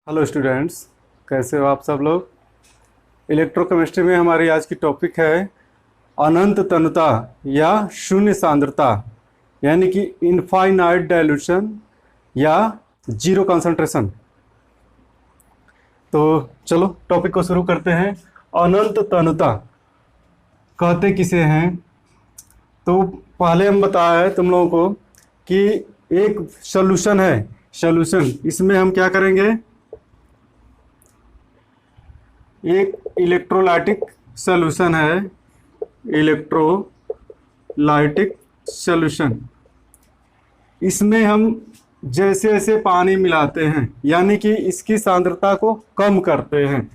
Hello students, कैसे हो आप सब लोग। इलेक्ट्रोकेमिस्ट्री में हमारी आज की टॉपिक है अनंत तनुता या शून्य सांद्रता, यानी कि इनफाइनाइट डाइल्यूशन या जीरो कंसंट्रेशन। तो चलो टॉपिक को शुरू करते हैं। अनंत तनुता कहते किसे हैं? तो पहले हम बताया है तुम लोगों को कि एक सॉल्यूशन है। सॉल्यूशन इसमें हम क्या करेंगे, एक इलेक्ट्रोलाइटिक सॉल्यूशन है। इलेक्ट्रोलाइटिक सॉल्यूशन, इसमें हम जैसे जैसे पानी मिलाते हैं यानी कि इसकी सांद्रता को कम करते हैं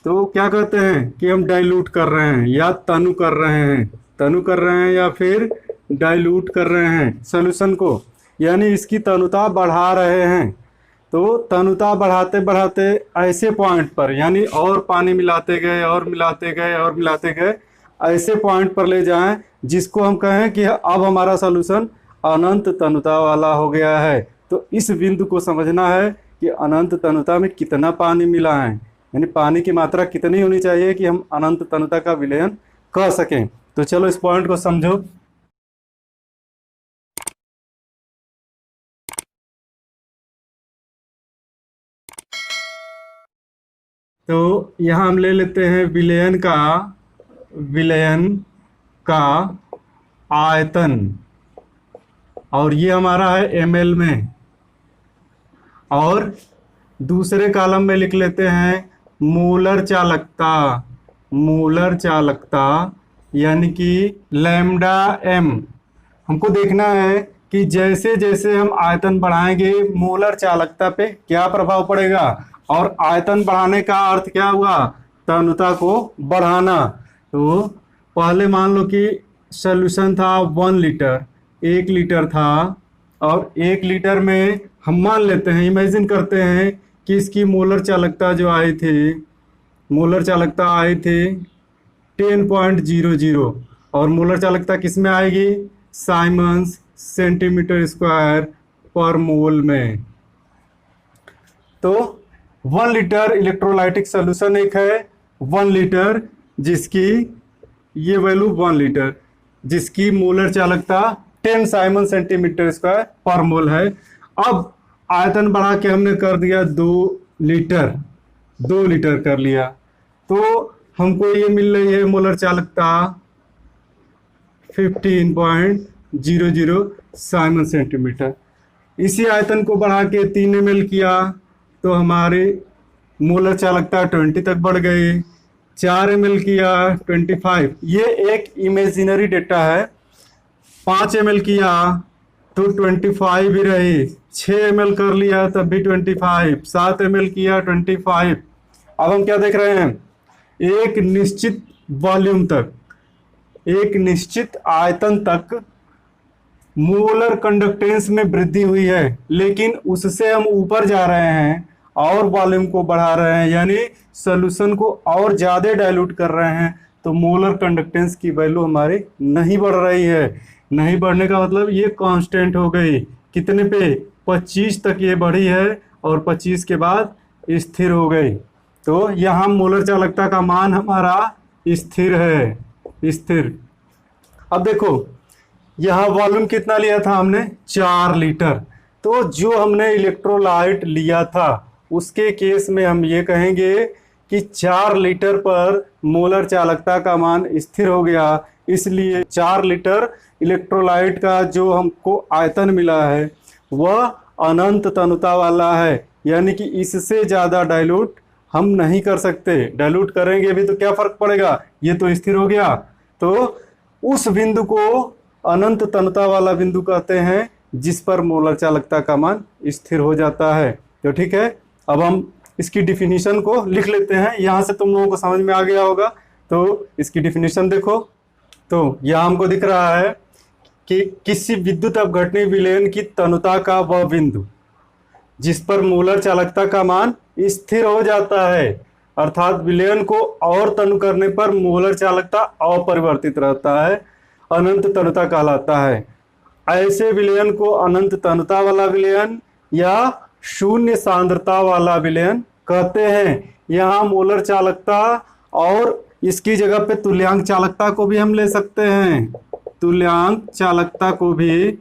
तो क्या कहते हैं कि हम डाइल्यूट कर रहे हैं या तनु कर रहे हैं। तनु कर रहे हैं या फिर डाइल्यूट कर रहे हैं सॉल्यूशन को, यानी इसकी तनुता बढ़ा रहे हैं। तो तनुता बढ़ाते बढ़ाते ऐसे पॉइंट पर, यानी और पानी मिलाते गए और मिलाते गए और मिलाते गए, ऐसे पॉइंट पर ले जाएं जिसको हम कहें कि अब हमारा सॉल्यूशन अनंत तनुता वाला हो गया है। तो इस बिंदु को समझना है कि अनंत तनुता में कितना पानी मिला है, यानी पानी की मात्रा कितनी होनी चाहिए कि हम अनंत तनुता का विलयन कर सकें। तो चलो इस पॉइंट को समझो। तो यहाँ हम ले लेते हैं विलयन का आयतन, और ये हमारा है ml में। और दूसरे कॉलम में लिख लेते हैं मोलर चालकता। मोलर चालकता यानी कि लैम्डा m। हमको देखना है कि जैसे जैसे हम आयतन बढ़ाएंगे मोलर चालकता पे क्या प्रभाव पड़ेगा, और आयतन बढ़ाने का अर्थ क्या हुआ, तनुता को बढ़ाना। तो पहले मान लो कि सॉल्यूशन था 1 लीटर, 1 लीटर था, और 1 लीटर में हम मान लेते हैं, इमेजिन करते हैं कि इसकी मोलर चालकता जो आई थी, मोलर चालकता आई थी 10.00, और मोलर चालकता किस में आएगी, साइमन्स सेंटीमीटर स्क्वायर पर मोल में। तो 1 लीटर इलेक्ट्रोलाइटिक सॉल्यूशन एक है, 1 लीटर जिसकी ये वैल्यू 1 लीटर जिसकी मोलर चालकता 10 साइमन सेंटीमीटर स्क्वायर पर मोल है। अब आयतन बढ़ा के हमने कर दिया 2 लीटर, 2 लीटर कर लिया, तो हमको ये मिल रही है मोलर चालकता 15.00 साइमन सेंटीमीटर। इसी आयतन को बढ़ा के 3 ml किया तो हमारी मोलर चालकता 20 तक बढ़ गई। 4 ml किया 25, ये एक इमेजिनरी डेटा है। 5 ml किया तो 25 ही रही, 6 ml कर लिया तब भी 25, 7 ml किया 25। अब हम क्या देख रहे हैं, एक निश्चित वॉल्यूम तक, एक निश्चित आयतन तक मोलर कंडक्टेंस में वृद्धि हुई है, लेकिन उससे हम ऊपर जा रहे हैं और वॉल्यूम को बढ़ा रहे हैं, यानी सॉल्यूशन को और ज़्यादा डाइल्यूट कर रहे हैं, तो मोलर कंडक्टेंस की वैल्यू हमारी नहीं बढ़ रही है। नहीं बढ़ने का मतलब ये कांस्टेंट हो गई, कितने पे, 25 तक ये बढ़ी है और 25 के बाद स्थिर हो गई। तो यहाँ मोलर चालकता का मान हमारा स्थिर है, स्थिर। अब देखो यहाँ वॉल्यूम कितना लिया था हमने, 4 लीटर। तो जो हमने इलेक्ट्रोलाइट लिया था उसके केस में हम ये कहेंगे कि 4 लीटर पर मोलर चालकता का मान स्थिर हो गया, इसलिए 4 लीटर इलेक्ट्रोलाइट का जो हमको आयतन मिला है वह अनंत तनुता वाला है, यानी कि इससे ज़्यादा डाइल्यूट हम नहीं कर सकते। डाइल्यूट करेंगे भी तो क्या फ़र्क पड़ेगा, ये तो स्थिर हो गया। तो उस बिंदु को अनंत तनुता वाला बिंदु कहते हैं जिस पर मोलर चालकता का मान स्थिर हो जाता है। तो ठीक है, अब हम इसकी डिफिनीशन को लिख लेते हैं, यहाँ से तुम लोगों को समझ में आ गया होगा। तो इसकी डिफिनीशन देखो, तो यहाँ हमको दिख रहा है कि किसी विद्युत अपघटनी विलयन की तनुता का वह बिंदु जिस पर मोलर चालकता का मान स्थिर हो जाता है, अर्थात विलयन को और तनु करने पर मोलर चालकता अपरिवर्तित रहता है, अनंत तनुता कहलाता है। ऐसे विलयन को अनंत तनुता वाला विलयन या शून्य सांद्रता वाला विलयन कहते हैं। यहाँ मोलर चालकता और इसकी जगह पे तुल्यांक चालकता को भी हम ले सकते हैं, तुल्यांक चालकता को भी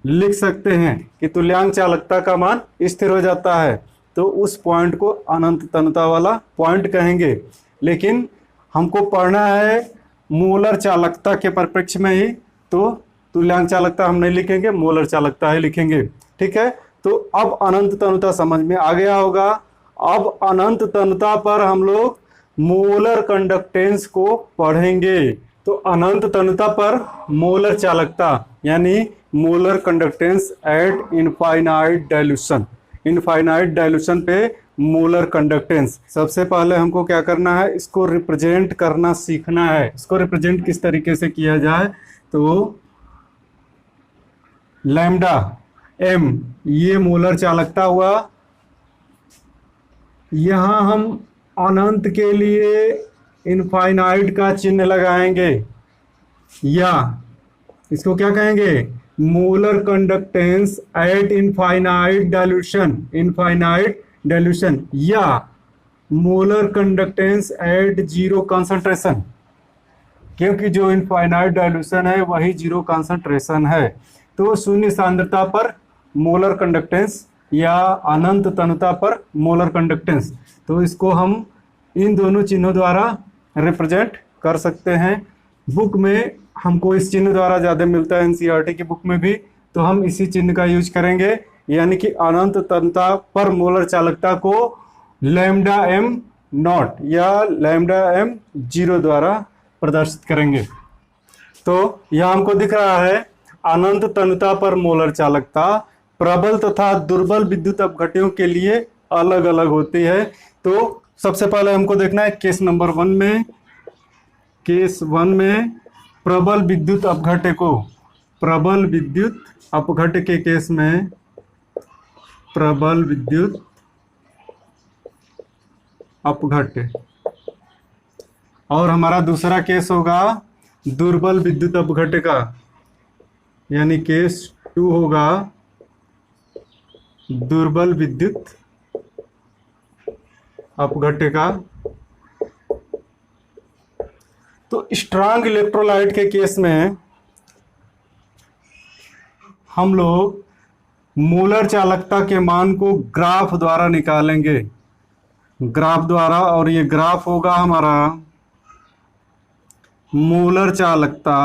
लिख सकते हैं कि तुल्यांक चालकता का मान स्थिर हो जाता है, तो उस पॉइंट को अनंत तन्यता वाला पॉइंट कहेंगे। लेकिन हमको पढ़ना है मोलर चालकता के परिप्रेक्ष्य में ही, तो तुल्यांक चालकता हम नहीं लिखेंगे, मोलर चालकता ही लिखेंगे। ठीक है, तो अब अनंत तन्यता समझ में आ गया होगा। अब अनंत तन्यता पर हम लोग मोलर कंडक्टेंस को पढ़ेंगे। तो अनंत तन्यता पर मोलर चालकता यानी molar conductance at infinite dilution, infinite dilution पे मोलर कंडक्टेंस। सबसे पहले हमको क्या करना है, इसको रिप्रेजेंट करना सीखना है। इसको रिप्रेजेंट किस तरीके से किया जाए, तो लैम्डा एम ये मोलर चालकता हुआ, यहां हम अनंत के लिए इनफाइनाइट का चिन्ह लगाएंगे, या इसको क्या कहेंगे, molar conductance at infinite dilution, infinite dilution, या molar conductance at zero concentration, क्योंकि जो इनफाइनाइट डाइल्यूशन है वही जीरो कंसंट्रेशन है। तो शून्य सांद्रता पर मोलर कंडक्टेंस या अनंत तन्यता पर मोलर कंडक्टेंस, तो इसको हम इन दोनों चिन्हों द्वारा रिप्रेजेंट कर सकते हैं। बुक में हमको इस चिन्ह द्वारा ज़्यादा मिलता है, एनसीईआरटी की बुक में भी, तो हम इसी चिन्ह का यूज करेंगे, यानी कि अनंत तन्यता पर मोलर चालकता को लैम्डा एम नॉट या लैम्डा एम जीरो द्वारा प्रदर्शित करेंगे। तो यहाँ हमको दिख रहा है अनंत तन्यता पर मोलर चालकता प्रबल तथा दुर्बल विद्युत अपघट्यों के लिए अलग अलग होती है। तो सबसे पहले हमको देखना है केस नंबर 1 में, केस 1 में प्रबल विद्युत अपघट्य को, प्रबल विद्युत अपघट्य के केस में, प्रबल विद्युत अपघट्य, और हमारा दूसरा केस होगा दुर्बल विद्युत अपघट्य का, यानी केस 2 होगा दुर्बल विद्युत अपघट्य का। तो स्ट्रांग इलेक्ट्रोलाइट के केस में हम लोग मोलर चालकता के मान को ग्राफ द्वारा निकालेंगे, ग्राफ द्वारा, और ये ग्राफ होगा हमारा मोलर चालकता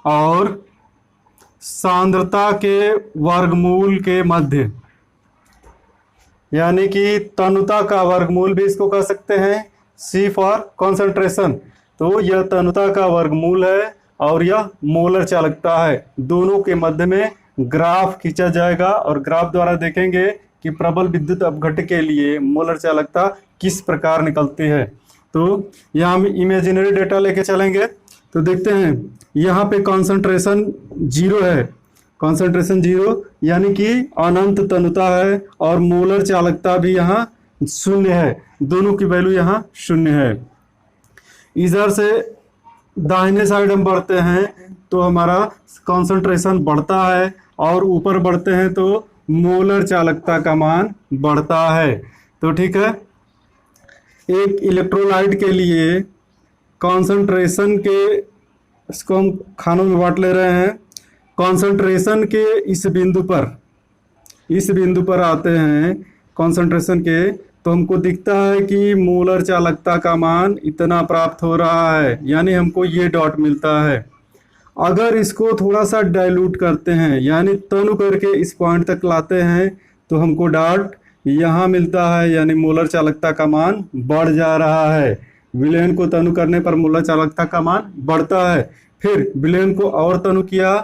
और सांद्रता के वर्गमूल के मध्य, यानी कि तन्यता का वर्गमूल भी इसको कह सकते हैं, C फॉर कॉन्सेंट्रेशन। तो यह तन्यता का वर्गमूल है और यह मोलर चालकता है, दोनों के मध्य में ग्राफ खींचा जाएगा और ग्राफ द्वारा देखेंगे कि प्रबल विद्युत अपघट्य के लिए मोलर चालकता किस प्रकार निकलती है। तो यहाँ हम इमेजिनरी डेटा लेके चलेंगे, तो देखते हैं यहाँ पे कॉन्सेंट्रेशन 0 है, कॉन्सेंट्रेशन 0 यानी कि अनंत तन्यता है, और मोलर चालकता भी यहाँ 0 है, दोनों की वैल्यू यहाँ 0 है। इधर से दाहिने साइड हम बढ़ते हैं तो हमारा कॉन्सेंट्रेशन बढ़ता है, और ऊपर बढ़ते हैं तो मोलर चालकता का मान बढ़ता है। तो ठीक है, एक इलेक्ट्रोलाइट के लिए कॉन्सेंट्रेशन के, इसको हम खानों में बांट ले रहे हैं, कॉन्सेंट्रेशन के इस बिंदु पर आते हैं कॉन्सेंट्रेशन के, तो हमको दिखता है कि मोलर चालकता का मान इतना प्राप्त हो रहा है, यानी हमको ये डॉट मिलता है। अगर इसको थोड़ा सा डाइल्यूट करते हैं, यानी तनु करके इस पॉइंट तक लाते हैं, तो हमको डॉट यहाँ मिलता है, यानी मोलर चालकता का मान बढ़ जा रहा है। विलयन को तनु करने पर मोलर चालकता का मान बढ़ता है, फिर विलयन को और तनु किया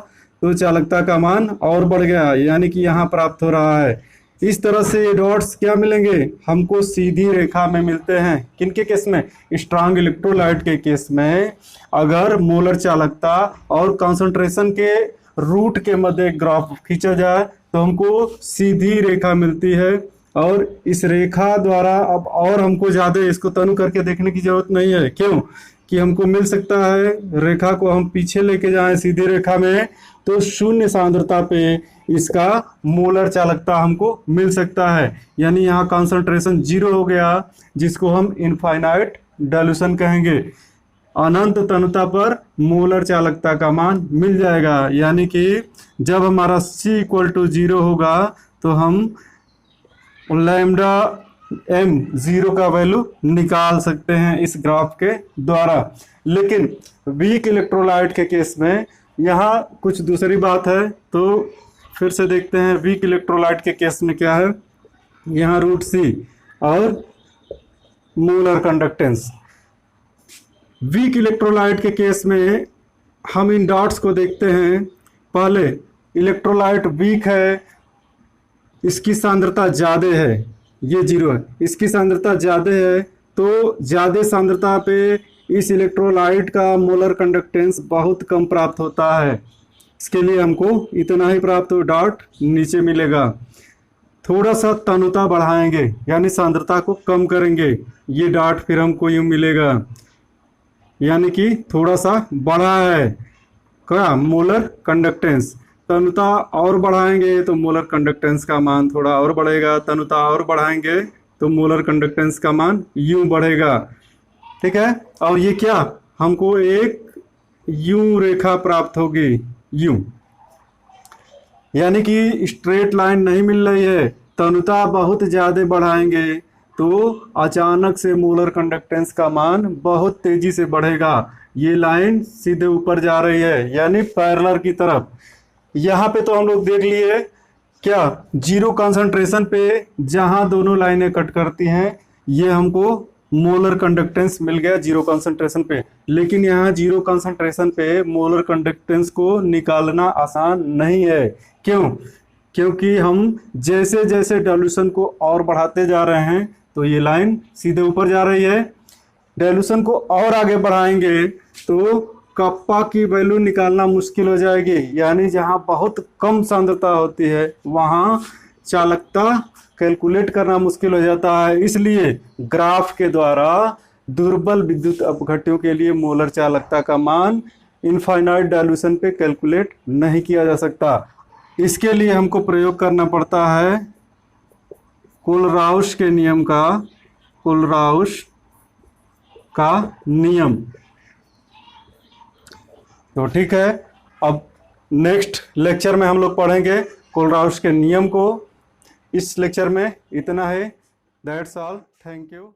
तो चालकता का मान और बढ़ गया, यानी कि यहाँ प्राप्त हो रहा है। इस तरह से ये डॉट्स क्या मिलेंगे, हमको सीधी रेखा में मिलते हैं। किनके केस में, स्ट्रांग इलेक्ट्रोलाइट के केस में अगर मोलर चालकता और कॉन्सेंट्रेशन के रूट के मध्य ग्राफ खींचा जाए तो हमको सीधी रेखा मिलती है, और इस रेखा द्वारा अब और हमको ज़्यादा इसको तनु करके देखने की जरूरत नहीं है। क्यों, कि हमको मिल सकता है, रेखा को हम पीछे लेके जाएं सीधी रेखा में, तो शून्य सांद्रता पे इसका मोलर चालकता हमको मिल सकता है। यानी यहाँ कॉन्सेंट्रेशन 0 हो गया, जिसको हम इनफाइनाइट डाइल्यूशन कहेंगे। अनंत तनुता पर मोलर चालकता का मान मिल जाएगा। यानी कि जब हमारा C = 0 होगा तो हम लैम्डा m 0 का वैल्यू निकाल सकते हैं इस ग्राफ के द्वारा। लेकिन वीक इलेक्ट्रोलाइट के केस में यहाँ कुछ दूसरी बात है। तो फिर से देखते हैं वीक इलेक्ट्रोलाइट के केस में क्या है। यहाँ √C और मोलर कंडक्टेंस। वीक इलेक्ट्रोलाइट के केस में हम इन डॉट्स को देखते हैं। पहले इलेक्ट्रोलाइट वीक है, इसकी सांद्रता ज़्यादा है, ये 0 है, इसकी सांद्रता ज़्यादा है, तो ज़्यादा सांद्रता पे इस इलेक्ट्रोलाइट का मोलर कंडक्टेंस बहुत कम प्राप्त होता है। इसके लिए हमको इतना ही प्राप्त हो, डॉट नीचे मिलेगा। थोड़ा सा तनुता बढ़ाएंगे यानी सांद्रता को कम करेंगे, ये डॉट फिर हमको यूँ मिलेगा, यानी कि थोड़ा सा बढ़ा है क्या मोलर कंडक्टेंस। तनुता और बढ़ाएंगे तो मोलर कंडक्टेंस का मान थोड़ा और बढ़ेगा, तनुता और बढ़ाएंगे तो मोलर कंडक्टेंस का मान यूं बढ़ेगा। ठीक है, और ये क्या, हमको एक यूं रेखा प्राप्त होगी, यूं, यानी कि स्ट्रेट लाइन नहीं मिल रही है। तनुता बहुत ज़्यादा बढ़ाएंगे तो अचानक से मोलर कंडक्टेंस का मान बहुत तेजी से बढ़ेगा। ये लाइन सीधे ऊपर जा रही है यानी पैरेलल की तरफ। यहाँ पे तो हम लोग देख लिए क्या, 0 कंसंट्रेशन पे जहाँ दोनों लाइनें कट करती हैं ये हमको मोलर कंडक्टेंस मिल गया 0 कंसंट्रेशन पे। लेकिन यहाँ 0 कंसंट्रेशन पे मोलर कंडक्टेंस को निकालना आसान नहीं है। क्यों? क्योंकि हम जैसे जैसे डाइल्यूशन को और बढ़ाते जा रहे हैं तो ये लाइन सीधे ऊपर जा रही है। डाइल्यूशन को और आगे बढ़ाएंगे तो कप्पा की वैल्यू निकालना मुश्किल हो जाएगी। यानी जहाँ बहुत कम सांद्रता होती है वहाँ चालकता कैलकुलेट करना मुश्किल हो जाता है। इसलिए ग्राफ के द्वारा दुर्बल विद्युत अपघट्यों के लिए मोलर चालकता का मान इनफाइनाइट डाइल्यूशन पे कैलकुलेट नहीं किया जा सकता। इसके लिए हमको प्रयोग करना पड़ता है कोलराउस के नियम का, कोलराउस का नियम। तो ठीक है, अब नेक्स्ट लेक्चर में हम लोग पढ़ेंगे कोलराउस के नियम को। इस लेक्चर में इतना है। That's all, thank you.